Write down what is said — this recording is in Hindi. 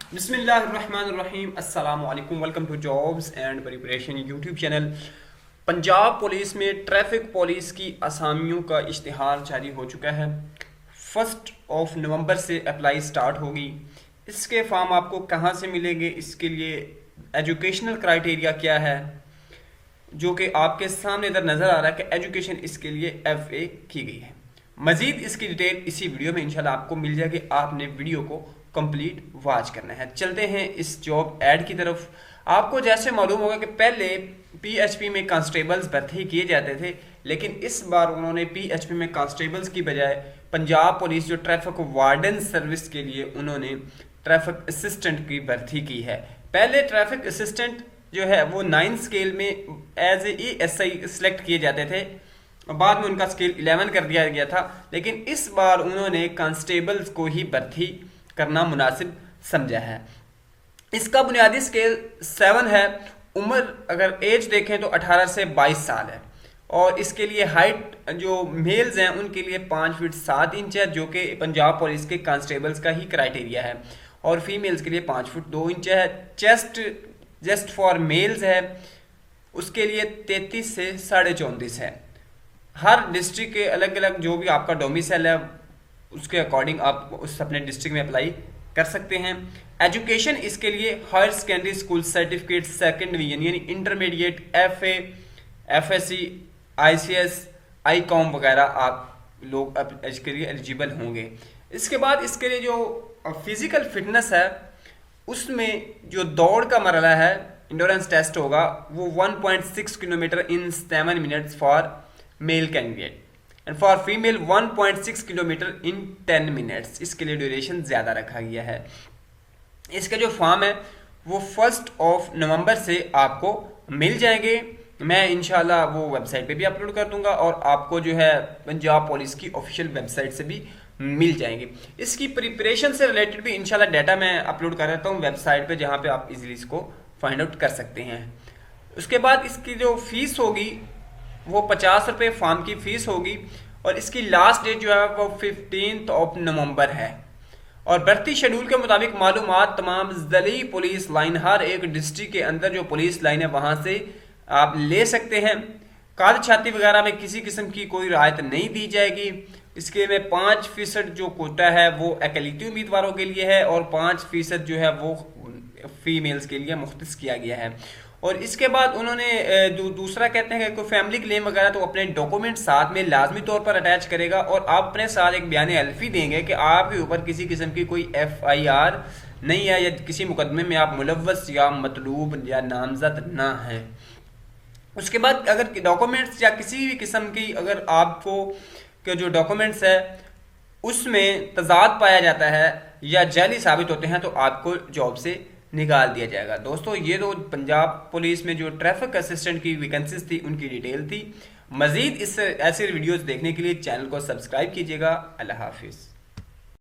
बिस्मिल्लाहिर्रहमानिर्रहीम अस्सलामुअलैकुम। Welcome to jobs and preparation YouTube channel. Punjab police में ट्रैफिक पुलिस की असामियों का इश्तिहार जारी हो चुका है। 1 नवंबर से अप्लाई स्टार्ट होगी। इसके फॉर्म आपको कहाँ से मिलेंगे, इसके लिए एजुकेशनल क्राइटेरिया क्या है, जो कि आपके सामने इधर नज़र आ रहा है कि एजुकेशन इसके लिए FA की गई है। मज़ीद इसकी डिटेल इसी वीडियो में इंशाल्लाह आपको मिल जाएगी। आपने वीडियो को कंप्लीट वॉच करना है। चलते हैं इस जॉब ऐड की तरफ। आपको जैसे मालूम होगा कि पहले PHP में कांस्टेबल्स भर्ती किए जाते थे, लेकिन इस बार उन्होंने PHP में कांस्टेबल्स की बजाय पंजाब पुलिस जो ट्रैफिक वार्डन सर्विस के लिए उन्होंने ट्रैफिक असिस्टेंट की भर्ती की है। पहले ट्रैफिक असिस्टेंट जो है वो 9 स्केल में एज ए SI सिलेक्ट किए जाते थे, बाद में उनका स्केल 11 कर दिया गया था, लेकिन इस बार उन्होंने कांस्टेबल्स को ही भर्ती करना मुनासिब समझा है। इसका बुनियादी स्केल 7 है। उम्र अगर एज देखें तो 18 से 22 साल है, और इसके लिए हाइट जो मेल्स हैं उनके लिए 5 फीट 7 इंच है, जो कि पंजाब पुलिस के कांस्टेबल्स का ही क्राइटेरिया है, और फीमेल्स के लिए 5 फीट 2 इंच है। चेस्ट जस्ट फॉर मेल्स है, उसके लिए 33 से 34.5 है। हर डिस्ट्रिक्ट के अलग अलग जो भी आपका डोमिसाइल है उसके अकॉर्डिंग आप उस अपने डिस्ट्रिक्ट में अप्लाई कर सकते हैं। एजुकेशन इसके लिए higher secondary school certificate second division यानी intermediate, FA, FSC, ICS, ICOM वगैरह आप लोग इसके लिए एलिजिबल होंगे। इसके बाद इसके लिए जो फिजिकल फिटनेस है उसमें जो दौड़ का मरला है, इंडोरेंस टेस्ट होगा, वो 1.6 kilometre in 7 minutes for male candidate and for female 1.6 kilometre in 10 minutes. इसके लिए ड्यूरेशन ज़्यादा रखा गया है। इसका जो फॉर्म है वो 1 नवंबर से आपको मिल जाएंगे। मैं इंशाल्लाह वो वेबसाइट पे भी अपलोड कर दूंगा, और आपको जो है पंजाब पुलिस की ऑफिशियल वेबसाइट से भी मिल जाएंगे। इसकी प्रिपरेशन से रिलेटेड भी इंशाल्लाह डाटा मैं अपलोड कर देता हूँ वेबसाइट पे, जहाँ पे आप इजीली इसको फाइंड आउट कर सकते हैं। उसके बाद इसकी जो फीस होगी वो 50 रुपये फॉर्म की फीस होगी, और इसकी लास्ट डेट जो है वो 15 नवंबर है। और भर्ती शेड्यूल के मुताबिक मालूमात तमाम ज़िली पुलिस लाइन, हर एक डिस्ट्रिक्ट के अंदर जो पुलिस लाइन है वहाँ से आप ले सकते हैं। काल छाती वगैरह में किसी किस्म की कोई रियायत नहीं दी जाएगी। इसके में 5% जो कोटा है वो अकलीती उम्मीदवारों के लिए है, और 5% जो है वो फीमेल्स के लिए मुख्तस किया गया है। और इसके बाद उन्होंने दूसरा कहते हैं कि कोई फैमिली क्लेम वगैरह तो अपने डॉक्यूमेंट साथ में लाजमी तौर पर अटैच करेगा, और आप अपने साथ एक बयान हल्फी देंगे कि आपके ऊपर किसी किस्म की कोई FIR नहीं है, या किसी मुकदमे में आप मुलव्वस या मतलूब या नामजद ना है। उसके बाद अगर डॉक्यूमेंट्स या किसी भी किस्म की अगर आपको के जो डॉक्यूमेंट्स है उसमें तजाद पाया जाता है या जाली साबित होते हैं, तो आपको जॉब से निकाल दिया जाएगा। दोस्तों, ये तो पंजाब पुलिस में जो ट्रैफिक असिस्टेंट की वैकेंसीज थी उनकी डिटेल थी। मजीद इस ऐसे वीडियोस देखने के लिए चैनल को सब्सक्राइब कीजिएगा। अल्लाह हाफिज़।